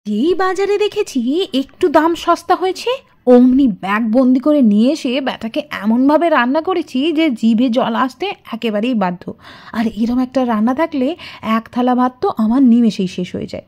যেই বাজারে দেখেছি একটু দাম সস্তা হয়েছে, অমনি ব্যাগ বন্দি করে নিয়ে এসে ব্যাটাকে এমনভাবে রান্না করেছি যে জিভে জল আসতে একেবারেই বাধ্য। আর এরম একটা রান্না থাকলে এক থালা ভাত তো আমার নিমেষেই শেষ হয়ে যায়।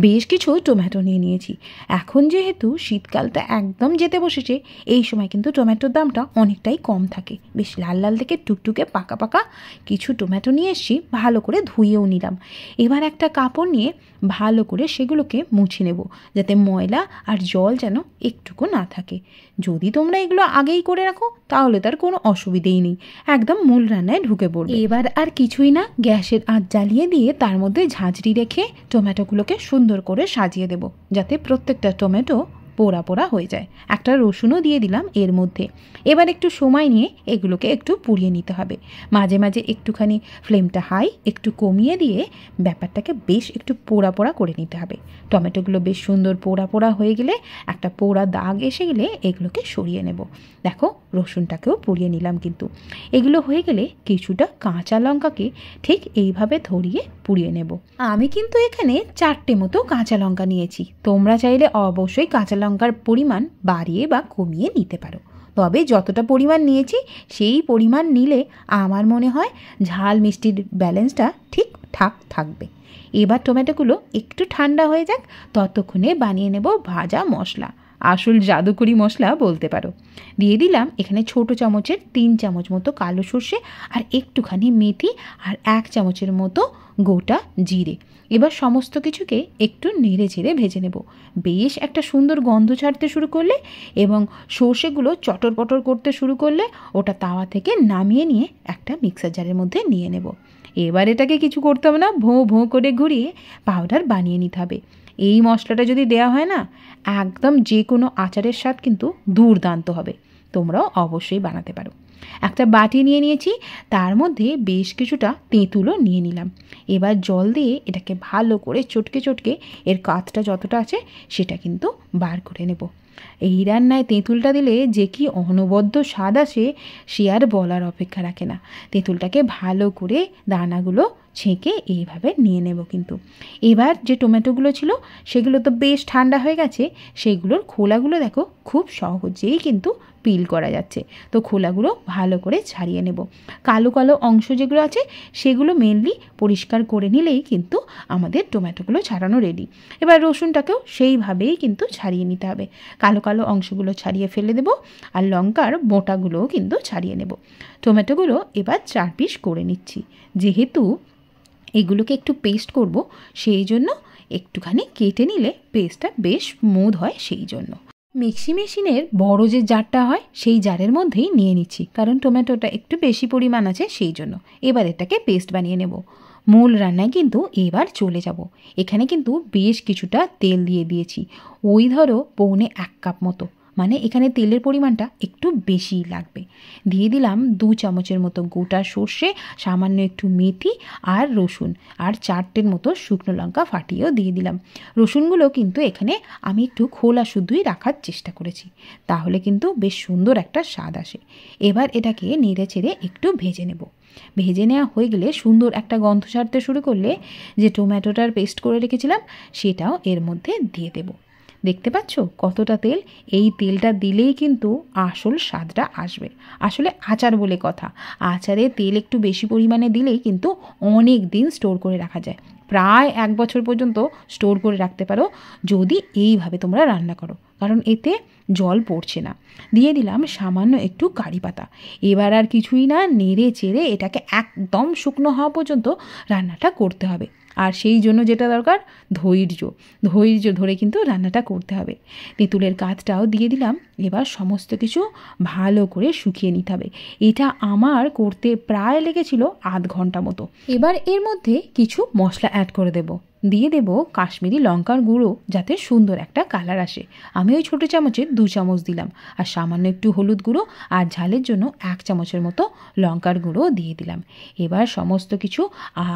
বেশ কিছু টমেটো নিয়ে নিয়েছি। এখন যেহেতু শীতকালটা একদম যেতে বসেছে, এই সময় কিন্তু টমেটোর দামটা অনেকটাই কম থাকে। বেশ লাল লাল থেকে টুকটুকে পাকা পাকা কিছু টমেটো নিয়ে এসেছি, ভালো করে ধুয়েও নিলাম। এবার একটা কাপড় নিয়ে ভালো করে সেগুলোকে মুছে নেব, যাতে ময়লা আর জল যেন একটুকু না থাকে। যদি তোমরা এগুলো আগেই করে রাখো তাহলে তার কোনো অসুবিধেই নেই, একদম মূল রান্নায় ঢুকে পড়বে। এবার আর কিছুই না, গ্যাসের আঁচ জ্বালিয়ে দিয়ে তার মধ্যে ঝাঁঝরি রেখে টমেটোগুলোকে সুন্দর করে সাজিয়ে দেব, যাতে প্রত্যেকটা টমেটো পোড়া পোড়া হয়ে যায়। একটা রসুনও দিয়ে দিলাম এর মধ্যে। এবার একটু সময় নিয়ে এগুলোকে একটু পুড়িয়ে নিতে হবে। মাঝে মাঝে একটুখানি ফ্লেমটা হাই একটু কমিয়ে দিয়ে ব্যাপারটাকে বেশ একটু পোড়া পোড়া করে নিতে হবে। টমেটোগুলো বেশ সুন্দর পোড়া পোড়া হয়ে গেলে, একটা পোড়া দাগ এসে গেলে এগুলোকে সরিয়ে নেব। দেখো রসুনটাকেও পুড়িয়ে নিলাম কিন্তু। এগুলো হয়ে গেলে কিছুটা কাঁচা লঙ্কাকে ঠিক এইভাবে ধরিয়ে পুড়িয়ে নেব। আমি কিন্তু এখানে 4টে মতো কাঁচা লঙ্কা নিয়েছি। তোমরা চাইলে অবশ্যই কাঁচা লঙ্কার পরিমাণ বাড়িয়ে বা কমিয়ে নিতে পারো, তবে যতটা পরিমাণ নিয়েছি সেই পরিমাণ নিলে আমার মনে হয় ঝাল মিষ্টির ব্যালেন্সটা ঠিকঠাক থাকবে। এবার টমেটোগুলো একটু ঠান্ডা হয়ে যাক, ততক্ষণে বানিয়ে নেব ভাজা মশলা, আসল জাদুকরি মশলা বলতে পারো। দিয়ে দিলাম এখানে ছোট চামচের 3 চামচ মতো কালো সর্ষে, আর একটুখানি মেথি, আর 1 চামচের মতো গোটা জিরে। এবার সমস্ত কিছুকে একটু নেড়ে চেড়ে ভেজে নেব। বেশ একটা সুন্দর গন্ধ ছাড়তে শুরু করলে এবং সর্ষেগুলো চটর পটর করতে শুরু করলে ওটা তাওয়া থেকে নামিয়ে নিয়ে একটা মিক্সার জারের মধ্যে নিয়ে নেব। এবার এটাকে কিছু করতে হবে না, ভোঁ ভোঁ করে ঘুরিয়ে পাউডার বানিয়ে নিতে হবে। এই মশলাটা যদি দেওয়া হয় না, একদম যে কোনো আচারের স্বাদ কিন্তু দুর্দান্ত হবে। তোমরাও অবশ্যই বানাতে পারো। একটা বাটি নিয়ে নিয়েছি, তার মধ্যে বেশ কিছুটা তেঁতুলও নিয়ে নিলাম। এবার জল দিয়ে এটাকে ভালো করে চটকে চটকে এর কাতটা যতটা আছে সেটা কিন্তু বার করে নেব। এই রান্নায় তেঁতুলটা দিলে যে কি অনবদ্য স্বাদ আসে সে আর বলার অপেক্ষা রাখে না। তেঁতুলটাকে ভালো করে দানাগুলো ছেঁকে এইভাবে নিয়ে নেব কিন্তু। এবার যে টমেটোগুলো ছিল সেগুলো তো বেশ ঠান্ডা হয়ে গেছে, সেগুলোর খোলাগুলো দেখো খুব সহজেই কিন্তু পিল করা যাচ্ছে। তো খোলাগুলো ভালো করে ছাড়িয়ে নেব। কালো কালো অংশ যেগুলো আছে সেগুলো মেনলি পরিষ্কার করে নিলেই কিন্তু আমাদের টমেটোগুলো ছাড়ানো রেডি। এবার রসুনটাকেও সেইভাবেই কিন্তু ছাড়িয়ে নিতে হবে। কালো কালো অংশগুলো ছাড়িয়ে ফেলে দেব, আর লঙ্কার বোটাগুলোও কিন্তু ছাড়িয়ে নেব। টমেটোগুলো এবার 4 পিস করে নিচ্ছি। যেহেতু এগুলোকে একটু পেস্ট করব, সেই জন্য একটুখানি কেটে নিলে পেস্টটা বেশ স্মুথ হয়। সেই জন্য মিক্সি মেশিনের বড় যে জারটা হয় সেই জারের মধ্যেই নিয়ে নিচ্ছি, কারণ টমেটোটা একটু বেশি পরিমাণ আছে সেই জন্য। এবার এটাকে পেস্ট বানিয়ে নেব। মূল রান্নায় কিন্তু এবার চলে যাব। এখানে কিন্তু বেশ কিছুটা তেল দিয়ে দিয়েছি, ওই ধরো 1.25 কাপ মতো, মানে এখানে তেলের পরিমাণটা একটু বেশিই লাগবে। দিয়ে দিলাম 2 চামচের মতো গোটা সর্ষে, সামান্য একটু মেথি আর রসুন, আর 4টের মতো শুকনো লঙ্কা ফাটিয়েও দিয়ে দিলাম। রসুনগুলো কিন্তু এখানে আমি একটু খোলা শুদ্ধই রাখার চেষ্টা করেছি, তাহলে কিন্তু বেশ সুন্দর একটা স্বাদ আসে। এবার এটাকে নেড়ে চেড়ে একটু ভেজে নেব। ভেজে নেওয়া হয়ে গেলে সুন্দর একটা গন্ধ ছাড়তে শুরু করলে যে টমেটোটার পেস্ট করে রেখেছিলাম সেটাও এর মধ্যে দিয়ে দেব। দেখতে পাচ্ছ কতটা তেল? এই তেলটা দিলেই কিন্তু আসল স্বাদটা আসবে। আসলে আচার বলে কথা, আচারে তেল একটু বেশি পরিমাণে দিলেই কিন্তু অনেক দিন স্টোর করে রাখা যায়। প্রায় 1 বছর পর্যন্ত স্টোর করে রাখতে পারো যদি এইভাবে তোমরা রান্না করো, কারণ এতে জল পড়ছে না। দিয়ে দিলাম সামান্য একটু কারি পাতা। এবার আর কিছুই না, নেড়ে চেড়ে এটাকে একদম শুকনো হওয়া পর্যন্ত রান্নাটা করতে হবে। আর সেই জন্য যেটা দরকার ধৈর্য ধরে কিন্তু রান্নাটা করতে হবে। তেঁতুলের কাঠটাও দিয়ে দিলাম। এবার সমস্ত কিছু ভালো করে শুকিয়ে নিতে হবে। এটা আমার করতে প্রায় লেগেছিল আধ ঘন্টা মতো। এবার এর মধ্যে কিছু মশলা অ্যাড করে দেব। দিয়ে দেব কাশ্মীরি লঙ্কার গুঁড়ো, যাতে সুন্দর একটা কালার আসে। আমি ওই ছোটো চামচের 2 চামচ দিলাম, আর সামান্য একটু হলুদ গুঁড়ো, আর ঝালের জন্য 1 চামচের মতো লঙ্কার গুঁড়ো দিয়ে দিলাম। এবার সমস্ত কিছু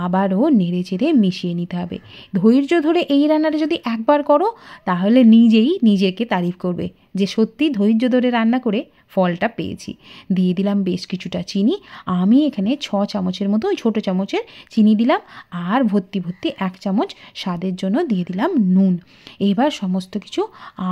আবারও নেড়ে চেড়ে মিশিয়ে নিতে হবে। ধৈর্য ধরে এই রান্নাটা যদি একবার করো তাহলে নিজেই নিজেকে তারিফ করবে যে সত্যি ধৈর্য ধরে রান্না করে ফলটা পেয়েছি। দিয়ে দিলাম বেশ কিছুটা চিনি। আমি এখানে 6 চামচের মতো ওই ছোটো চামচের চিনি দিলাম, আর ভর্তি 1 চামচ স্বাদের জন্য দিয়ে দিলাম নুন। এবার সমস্ত কিছু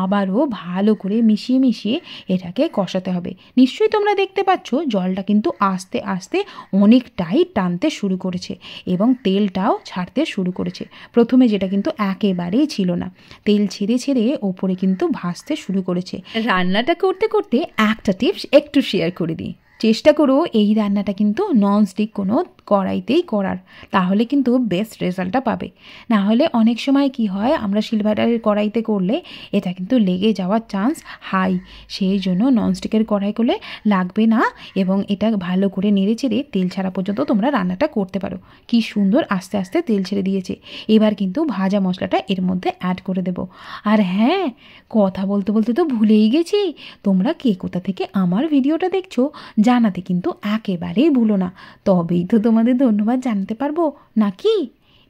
আবারও ভালো করে মিশিয়ে মিশিয়ে এটাকে কষাতে হবে। নিশ্চয়ই তোমরা দেখতে পাচ্ছ জলটা কিন্তু আস্তে আস্তে অনেকটাই টানতে শুরু করেছে এবং তেলটাও ছাড়তে শুরু করেছে। প্রথমে যেটা কিন্তু একেবারেই ছিল না, তেল ছেড়ে ছেড়ে ওপরে কিন্তু ভাসতে শুরু করেছে। রান্নাটা করতে করতে একটা টিপস একটু শেয়ার করে দিই। চেষ্টা করো এই রান্নাটা কিন্তু ননস্টিক কোনো কড়াইতেই করার, তাহলে কিন্তু বেস্ট রেজাল্টটা পাবে। না হলে অনেক সময় কি হয়, আমরা সিলভারের কড়াইতে করলে এটা কিন্তু লেগে যাওয়ার চান্স হাই। সেই জন্য ননস্টিকের কড়াই করলে লাগবে না এবং এটা ভালো করে নেড়ে চেড়ে তেল ছাড়া পর্যন্ত তোমরা রান্নাটা করতে পারো। কি সুন্দর আস্তে আস্তে তেল ছেড়ে দিয়েছে। এবার কিন্তু ভাজা মশলাটা এর মধ্যে অ্যাড করে দেব। আর হ্যাঁ, কথা বলতে বলতে তো ভুলেই গেছি, তোমরা কে কোথা থেকে আমার ভিডিওটা দেখছো জানাতে কিন্তু একেবারেই ভুলো না, তবেই তো তোমাদের ধন্যবাদ জানাতে পারবো নাকি।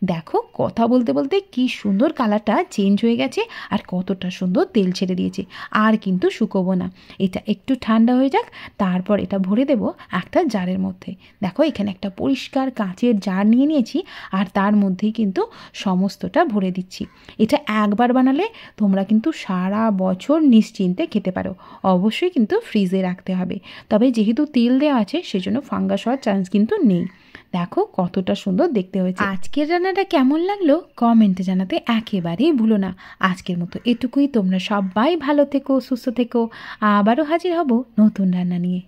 দেখো কথা বলতে বলতে কি সুন্দর কালারটা চেঞ্জ হয়ে গেছে আর কতটা সুন্দর তেল ছেড়ে দিয়েছে। আর কিন্তু শুকোবো না, এটা একটু ঠান্ডা হয়ে যাক, তারপর এটা ভরে দেব একটা জারের মধ্যে। দেখো এখানে একটা পরিষ্কার কাঁচের জার নিয়ে নিয়েছি আর তার মধ্যেই কিন্তু সমস্তটা ভরে দিচ্ছি। এটা একবার বানালে তোমরা কিন্তু সারা বছর নিশ্চিন্তে খেতে পারো। অবশ্যই কিন্তু ফ্রিজে রাখতে হবে, তবে যেহেতু তেল দেওয়া আছে সেজন্য ফাঙ্গাস হওয়ার চান্স কিন্তু নেই। দেখো কতটা সুন্দর দেখতে হয়েছে। আজকের রান্নাটা কেমন লাগলো কমেন্টে জানাতে একেবারেই ভুলো না। আজকের মতো এটুকুই। তোমরা সবাই ভালো থেকো, সুস্থ থেকো। আবারও হাজির হব নতুন রান্না নিয়ে।